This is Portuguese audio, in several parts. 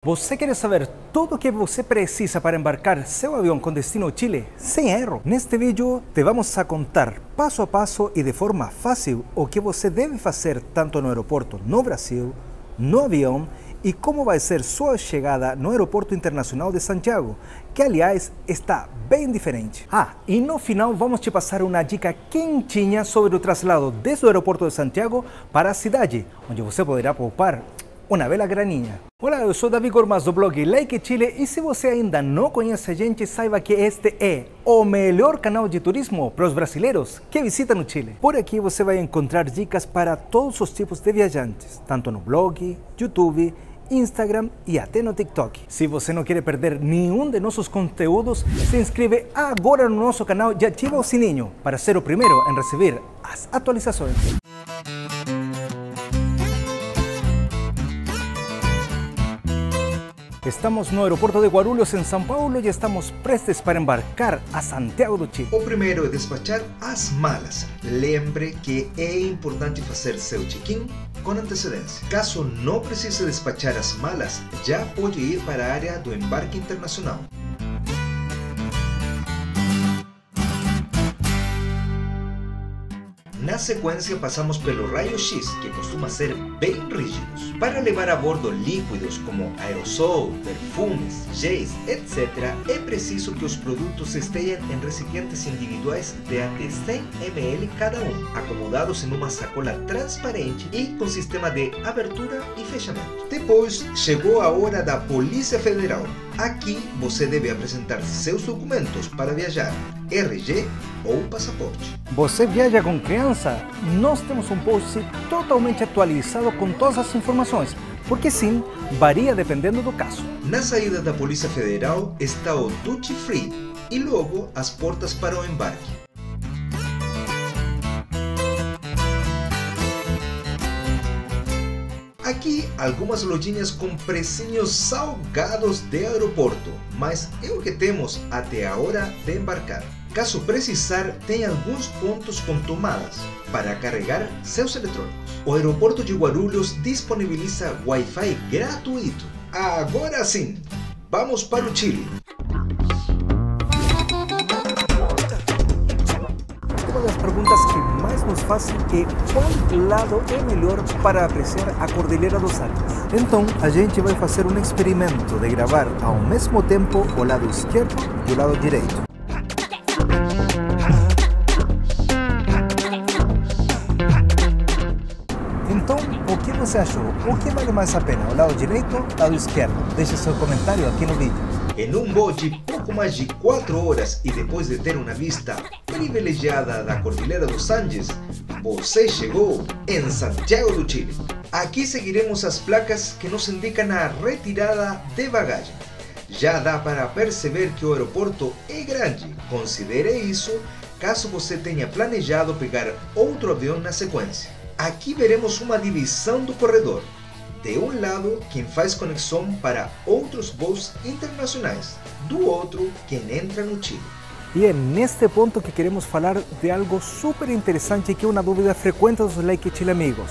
Você quer saber tudo o que você precisa para embarcar seu avião com destino ao Chile sem erro? Neste vídeo te vamos a contar passo a passo e de forma fácil o que você deve fazer tanto no aeroporto no Brasil, no avião e como vai ser sua chegada no Aeroporto Internacional de Santiago, que aliás está bem diferente. E no final vamos te passar uma dica quentinha sobre o traslado desde o Aeroporto de Santiago para a cidade, onde você poderá poupar uma bela graninha. Olá, eu sou Davi Gormaz do blog Like Chile e se você ainda não conhece a gente, saiba que este é o melhor canal de turismo para os brasileiros que visitam o Chile. Por aqui você vai encontrar dicas para todos os tipos de viajantes, tanto no blog, YouTube, Instagram e até no TikTok. Se você não quer perder nenhum de nossos conteúdos, se inscreve agora no nosso canal e ativa o sininho para ser o primeiro em receber as atualizações. Estamos no aeroporto de Guarulhos, em São Paulo, e estamos prestes para embarcar a Santiago do Chile. O primeiro é despachar as malas. Lembre que é importante fazer seu check-in com antecedência. Caso não precise despachar as malas, já pode ir para a área do embarque internacional. Na sequência, passamos pelo raio-x, que costuma ser bem rígidos. Para levar a bordo líquidos como aerosol, perfumes, géis, etc., é preciso que os produtos estejam em recipientes individuais de até 100 ml cada um, acomodados em uma sacola transparente e com sistema de abertura e fechamento. Depois, chegou a hora da Polícia Federal. Aqui você deve apresentar seus documentos para viajar, RG ou passaporte. Você viaja com criança? Nós temos um post totalmente atualizado com todas as informações, porque sim, varia dependendo do caso. Na saída da Polícia Federal está o Duty Free e logo as portas para o embarque. Aqui, algumas lojinhas com precinhos salgados de aeroporto, mas é o que temos até a hora de embarcar. Caso precisar, tem alguns pontos com tomadas para carregar seus eletrônicos. O aeroporto de Guarulhos disponibiliza Wi-Fi gratuito. Agora sim, vamos para o Chile. Uma das perguntas que mais nos fazem é qual lado é melhor para apreciar a Cordilheira dos Andes. Então, a gente vai fazer um experimento de gravar ao mesmo tempo o lado esquerdo e o lado direito. Então, o que você achou? O que vale mais a pena? O lado direito ou o lado esquerdo? Deixe seu comentário aqui no vídeo. Em um voo de pouco mais de 4 horas e depois de ter uma vista privilegiada da Cordilheira dos Andes, você chegou em Santiago do Chile. Aqui seguiremos as placas que nos indicam a retirada de bagagem. Já dá para perceber que o aeroporto é grande. Considere isso caso você tenha planejado pegar outro avião na sequência. Aqui veremos uma divisão do corredor. De um lado, quem faz conexão para outros voos internacionais. Do outro, quem entra no Chile. E é neste ponto que queremos falar de algo super interessante que é uma dúvida frequente dos Like Chile amigos.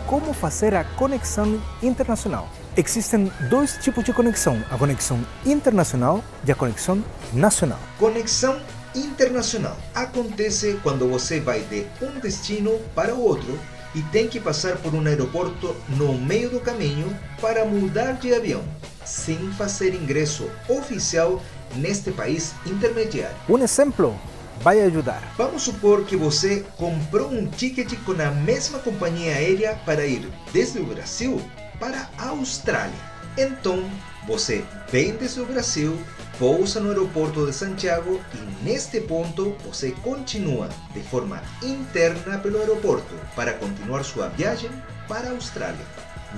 Como fazer a conexão internacional? Existem dois tipos de conexão, a conexão internacional e a conexão nacional. Conexão internacional acontece quando você vai de um destino para o outro e tem que passar por um aeroporto no meio do caminho para mudar de avião, sem fazer ingresso oficial neste país intermediário. Um exemplo vai ajudar. Vamos supor que você comprou um ticket com a mesma companhia aérea para ir desde o Brasil para a Austrália. Então, você vem desde o Brasil, pousa no aeroporto de Santiago e neste ponto você continua de forma interna pelo aeroporto para continuar sua viagem para a Austrália.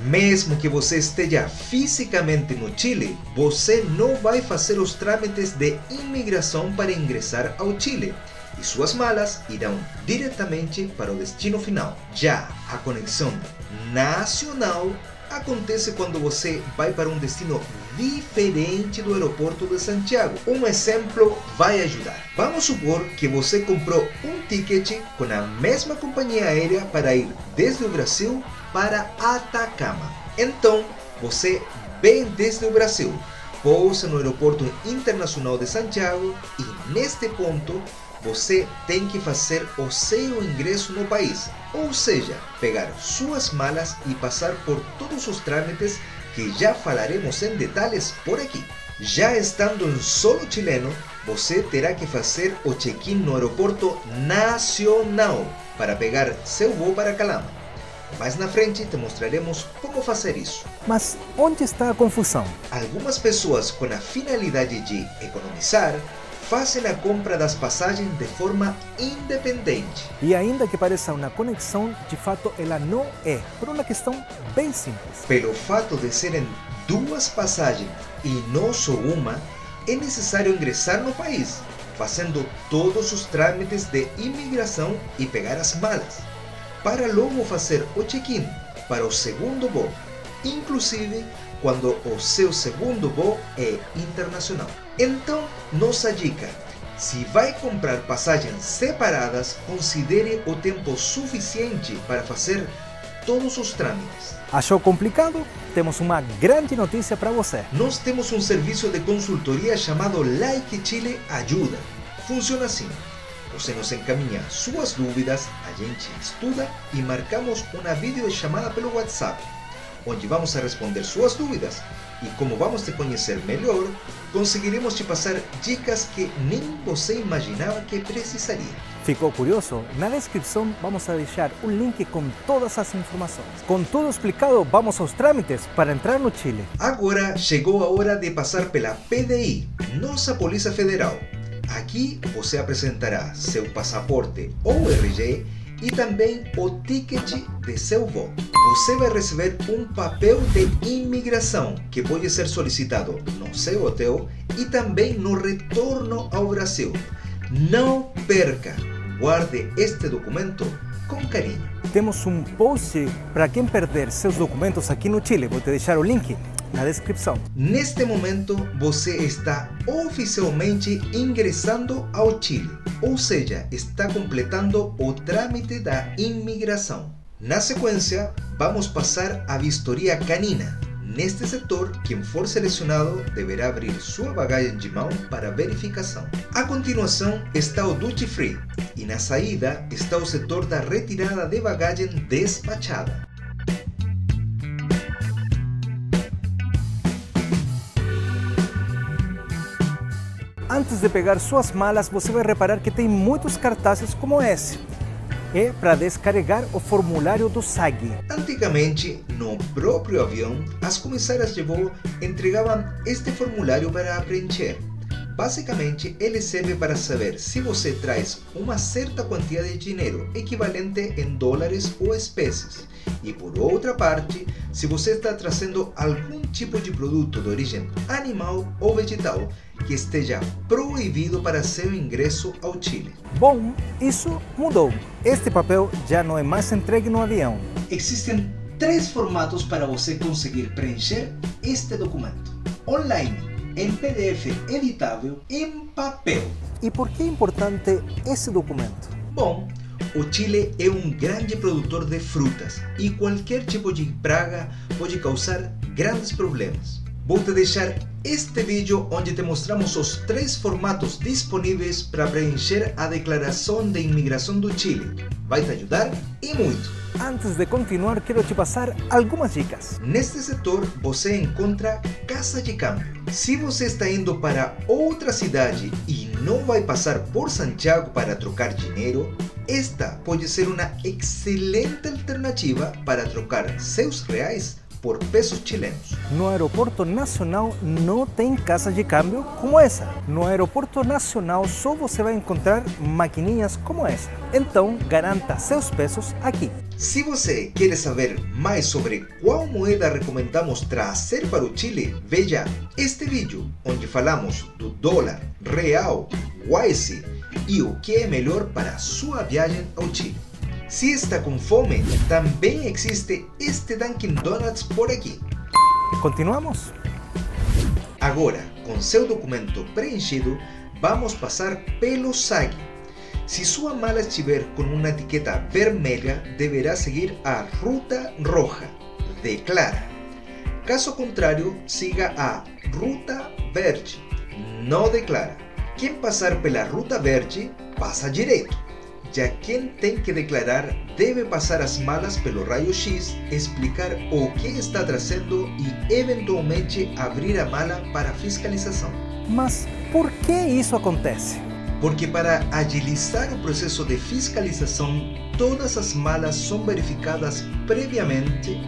Mesmo que você esteja fisicamente no Chile, você não vai fazer os trâmites de imigração para ingressar ao Chile e suas malas irão diretamente para o destino final. Já a conexão nacional acontece quando você vai para um destino diferente do aeroporto de Santiago. Um exemplo vai ajudar. Vamos supor que você comprou um ticket com a mesma companhia aérea para ir desde o Brasil para Atacama. Então, você vem desde o Brasil, pousa no Aeroporto Internacional de Santiago e neste ponto você tem que fazer o seu ingresso no país, ou seja, pegar suas malas e passar por todos os trâmites que já falaremos em detalhes por aqui. Já estando em solo chileno, você terá que fazer o check-in no Aeroporto Nacional para pegar seu voo para Calama. Mais na frente te mostraremos como fazer isso. Mas onde está a confusão? Algumas pessoas com a finalidade de economizar fazem a compra das passagens de forma independente. E ainda que pareça uma conexão, de fato ela não é, por uma questão bem simples. Pelo fato de serem duas passagens e não só uma, é necessário ingressar no país, fazendo todos os trâmites de imigração e pegar as malas, para logo fazer o check-in para o segundo voo, inclusive quando o seu segundo voo é internacional. Então, nossa dica: se vai comprar passagens separadas, considere o tempo suficiente para fazer todos os trâmites. Achou complicado? Temos uma grande notícia para você. Nós temos um serviço de consultoria chamado Like Chile Ajuda. Funciona assim: você nos encaminha suas dúvidas, a gente estuda e marcamos uma videochamada pelo WhatsApp, onde vamos a responder suas dúvidas. E como vamos te conhecer melhor, conseguiremos te passar dicas que nem você imaginava que precisaria. Ficou curioso? Na descrição vamos a deixar um link com todas as informações. Com tudo explicado, vamos aos trâmites para entrar no Chile. Agora chegou a hora de passar pela PDI, nossa Polícia Federal. Aqui você apresentará seu passaporte ou RG e também o ticket de seu voo. Você vai receber um papel de imigração que pode ser solicitado no seu hotel e também no retorno ao Brasil. Não perca! Guarde este documento com carinho. Temos um post para quem perder seus documentos aqui no Chile. Vou te deixar o link na descrição. Neste momento, você está oficialmente ingressando ao Chile, ou seja, está completando o trâmite da imigração. Na sequência, vamos passar a vistoria canina. Neste setor, quem for selecionado deverá abrir sua bagagem de mão para verificação. A continuação está o Duty Free e na saída está o setor da retirada de bagagem despachada. Antes de pegar suas malas, você vai reparar que tem muitos cartazes como esse. É para descarregar o formulário do SAG. Antigamente, no próprio avião, as comissárias de voo entregavam este formulário para preencher. Basicamente, ele serve para saber se você traz uma certa quantia de dinheiro equivalente em dólares ou espécies. E por outra parte, se você está trazendo algum tipo de produto de origem animal ou vegetal que esteja proibido para seu ingresso ao Chile. Bom, isso mudou. Este papel já não é mais entregue no avião. Existem 3 formatos para você conseguir preencher este documento: online, em PDF editável, em papel. E por que é importante esse documento? Bom, o Chile é um grande produtor de frutas e qualquer tipo de praga pode causar grandes problemas. Vou te deixar este vídeo onde te mostramos os 3 formatos disponíveis para preencher a declaração de imigração do Chile. Vai te ajudar e muito! Antes de continuar, quero te passar algumas dicas. Neste setor você encontra casa de câmbio. Se você está indo para outra cidade e não vai passar por Santiago para trocar dinheiro, esta pode ser uma excelente alternativa para trocar seus reais por pesos chilenos. No Aeroporto Nacional não tem casa de câmbio como essa. No Aeroporto Nacional só você vai encontrar maquininhas como essa. Então garanta seus pesos aqui. Se você quer saber mais sobre qual moeda recomendamos trazer para o Chile, veja este vídeo onde falamos do dólar, real, wise e o que é melhor para a sua viagem ao Chile. Se está com fome, também existe este Dunkin' Donuts por aqui. Continuamos? Agora, com seu documento preenchido, vamos passar pelo SAG. Se sua mala estiver com uma etiqueta vermelha, deverá seguir a ruta roja. Declara. Caso contrário, siga a Ruta Verde. Não declara. Quem passar pela Ruta Verde, passa direito. Já quem tem que declarar deve passar as malas pelo raio-x, explicar o que está trazendo e eventualmente abrir a mala para fiscalização. Mas por que isso acontece? Porque para agilizar o processo de fiscalização, todas as malas são verificadas previamente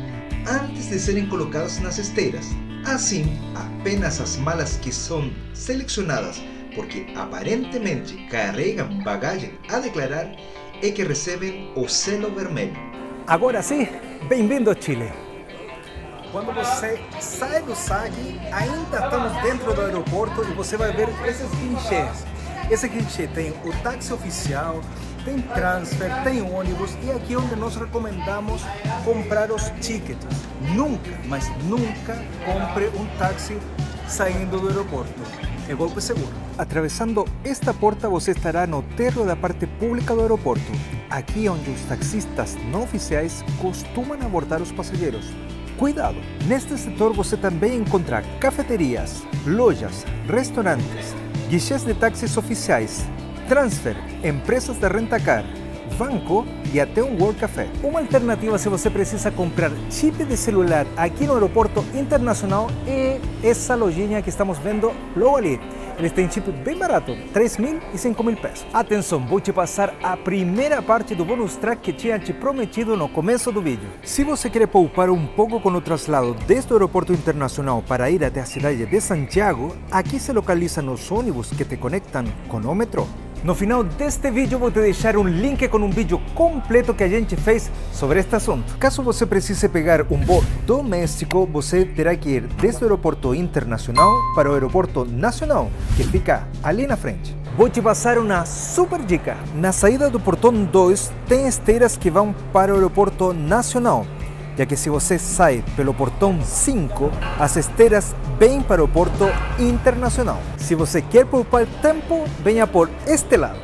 antes de serem colocadas nas esteiras. Assim, apenas as malas que são selecionadas porque aparentemente carregam bagagem a declarar é que recebem o selo vermelho. Agora sim, bem-vindo a Chile. Quando você sai do SAG, ainda estamos dentro do aeroporto e você vai ver esses guichês. Esse guichê tem o táxi oficial, tem transfer, tem ônibus e aqui é onde nós recomendamos comprar os tickets. Nunca, mas nunca compre um táxi saindo do aeroporto. É golpe seguro. Atravessando esta porta você estará no térreo da parte pública do aeroporto. Aqui é onde os taxistas não oficiais costumam abordar os passageiros. Cuidado! Neste setor você também encontra cafeterias, lojas, restaurantes, guichês de táxis oficiais, transfer, empresas de rentacar, banco e até um World Café. Uma alternativa se você precisa comprar chip de celular aqui no aeroporto internacional é essa lojinha que estamos vendo logo ali. Eles têm chip bem barato, 3.000 e 5.000 pesos. Atenção, vou te passar a primeira parte do bonus track que tinha te prometido no começo do vídeo. Se você quer poupar um pouco com o traslado desde o aeroporto internacional para ir até a cidade de Santiago, aqui se localizam os ônibus que te conectam com o metrô. No final deste vídeo vou te deixar um link com um vídeo completo que a gente fez sobre este assunto. Caso você precise pegar um voo doméstico, você terá que ir desde o aeroporto internacional para o aeroporto nacional, que fica ali na frente. Vou te passar uma super dica. Na saída do portão 2 tem esteiras que vão para o aeroporto nacional, já que se você sai pelo portão 5, as esteiras vêm para o porto internacional. Se você quer poupar tempo, venha por este lado.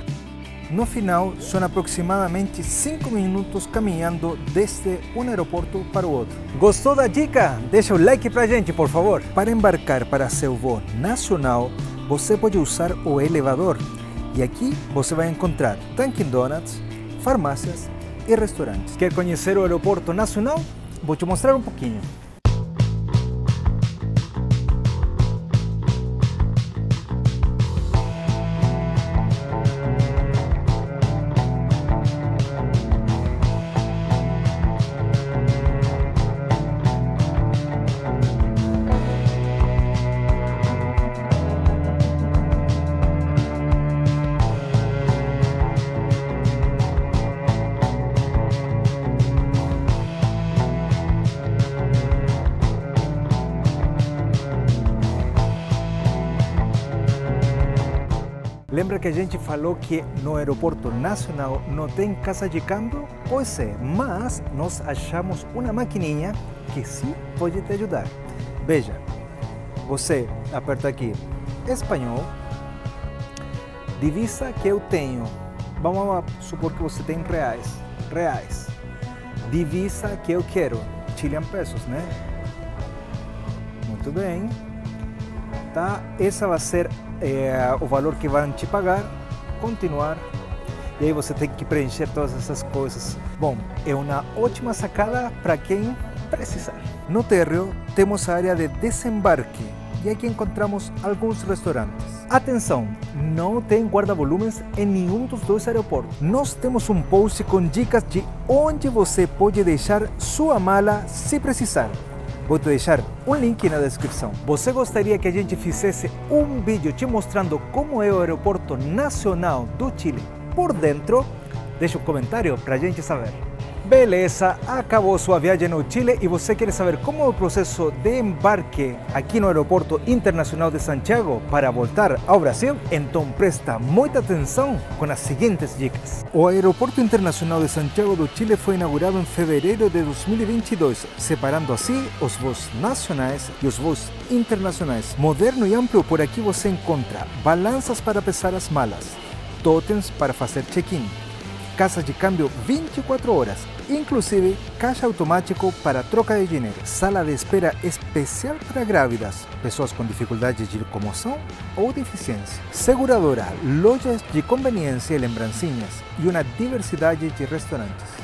No final, são aproximadamente 5 minutos caminhando desde um aeroporto para o outro. Gostou da dica? Deixa o like pra gente, por favor. Para embarcar para seu voo nacional, você pode usar o elevador. E aqui você vai encontrar Dunkin' Donuts, farmácias e restaurantes. Quer conhecer o aeroporto nacional? Vou te mostrar um pouquinho. Lembra que a gente falou que no aeroporto nacional não tem casa de câmbio? Pois é, mas nós achamos uma maquininha que sim pode te ajudar. Veja, você aperta aqui espanhol, divisa que eu tenho, vamos supor que você tem reais, divisa que eu quero, Chilean pesos, né? Muito bem, tá? Essa vai ser o valor que vão te pagar, continuar, e aí você tem que preencher todas essas coisas. Bom, é uma ótima sacada para quem precisar. No térreo temos a área de desembarque e aqui encontramos alguns restaurantes. Atenção, não tem guarda-volumes em nenhum dos dois aeroportos. Nós temos um post com dicas de onde você pode deixar sua mala se precisar. Vou te deixar um link na descrição. Você gostaria que a gente fizesse um vídeo te mostrando como é o aeroporto nacional do Chile por dentro? Deixa um comentário para a gente saber. Beleza, acabou sua viagem no Chile e você quer saber como é o processo de embarque aqui no Aeroporto Internacional de Santiago para voltar ao Brasil? Então presta muita atenção com as seguintes dicas. O Aeroporto Internacional de Santiago do Chile foi inaugurado em fevereiro de 2022, separando assim os voos nacionais e os voos internacionais. Moderno e amplo, por aqui você encontra balanças para pesar as malas, totens para fazer check-in, casas de câmbio 24 horas, inclusive caixa automático para troca de dinheiro, sala de espera especial para grávidas, pessoas com dificuldades de locomoção ou deficiência, seguradora, lojas de conveniência e lembrancinhas e uma diversidade de restaurantes.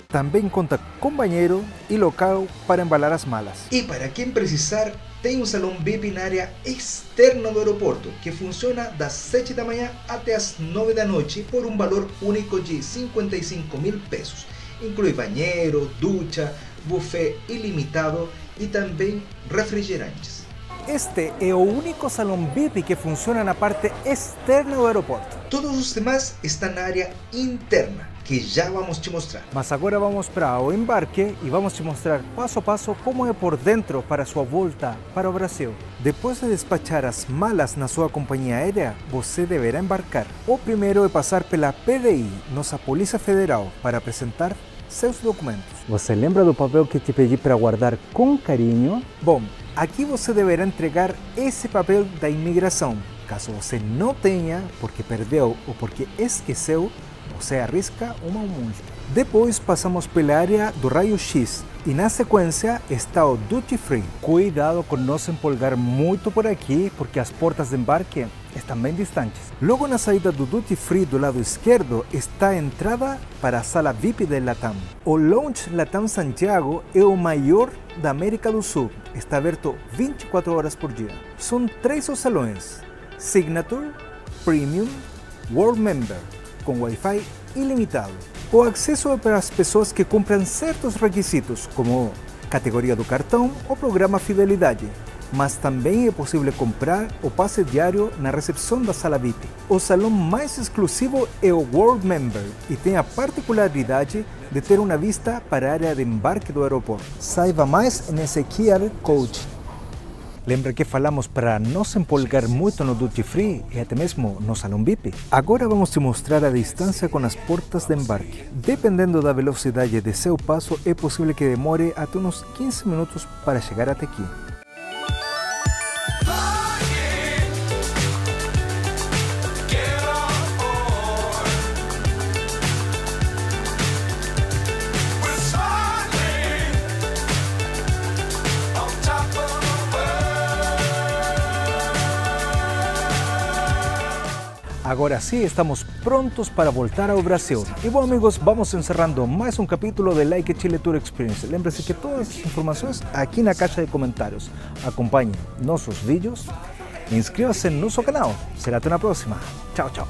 Também conta com banheiro e local para embalar as malas. E para quem precisar, tem um salão VIP na área externa do aeroporto, que funciona das 7 da manhã até as 9 da noite por um valor único de 55.000 pesos. Inclui banheiro, ducha, buffet ilimitado e também refrigerantes. Este é o único salão VIP que funciona na parte externa do aeroporto. Todos os demais estão na área interna, que já vamos te mostrar. Mas agora vamos para o embarque e vamos te mostrar passo a passo como é por dentro para sua volta para o Brasil. Depois de despachar as malas na sua companhia aérea, você deverá embarcar. O primeiro é passar pela PDI, nossa Polícia Federal, para apresentar seus documentos. Você lembra do papel que te pedi para guardar com carinho? Bom, aqui você deverá entregar esse papel da imigração. Caso você não tenha, porque perdeu ou porque esqueceu, você arrisca uma multa. Depois passamos pela área do raio-x e na sequência está o Duty Free. Cuidado com não se empolgar muito por aqui, porque as portas de embarque estão bem distantes. Logo na saída do Duty Free do lado esquerdo está a entrada para a sala VIP da Latam. O Lounge Latam Santiago é o maior da América do Sul. Está aberto 24 horas por dia. São 3 os salões: Signature, Premium, World Member, com Wi-Fi ilimitado. O acesso é para as pessoas que cumprem certos requisitos, como categoria do cartão ou programa Fidelidade, mas também é possível comprar o passe diário na recepção da sala VIP. O salão mais exclusivo é o World Member e tem a particularidade de ter uma vista para a área de embarque do aeroporto. Saiba mais nesse QR Code. Lembra que falamos para não se empolgar muito no Duty Free e até mesmo no salão VIP? Agora vamos te mostrar a distância com as portas de embarque. Dependendo da velocidade de seu passo, é possível que demore até uns 15 minutos para chegar até aqui. Agora sim, estamos prontos para voltar ao Brasil. E bom, amigos, vamos encerrando mais um capítulo de Like Chile Tour Experience. Lembre-se que todas as informações aqui na caixa de comentários. Acompanhe nossos vídeos e inscreva-se no nosso canal. Será até na próxima. Tchau, tchau.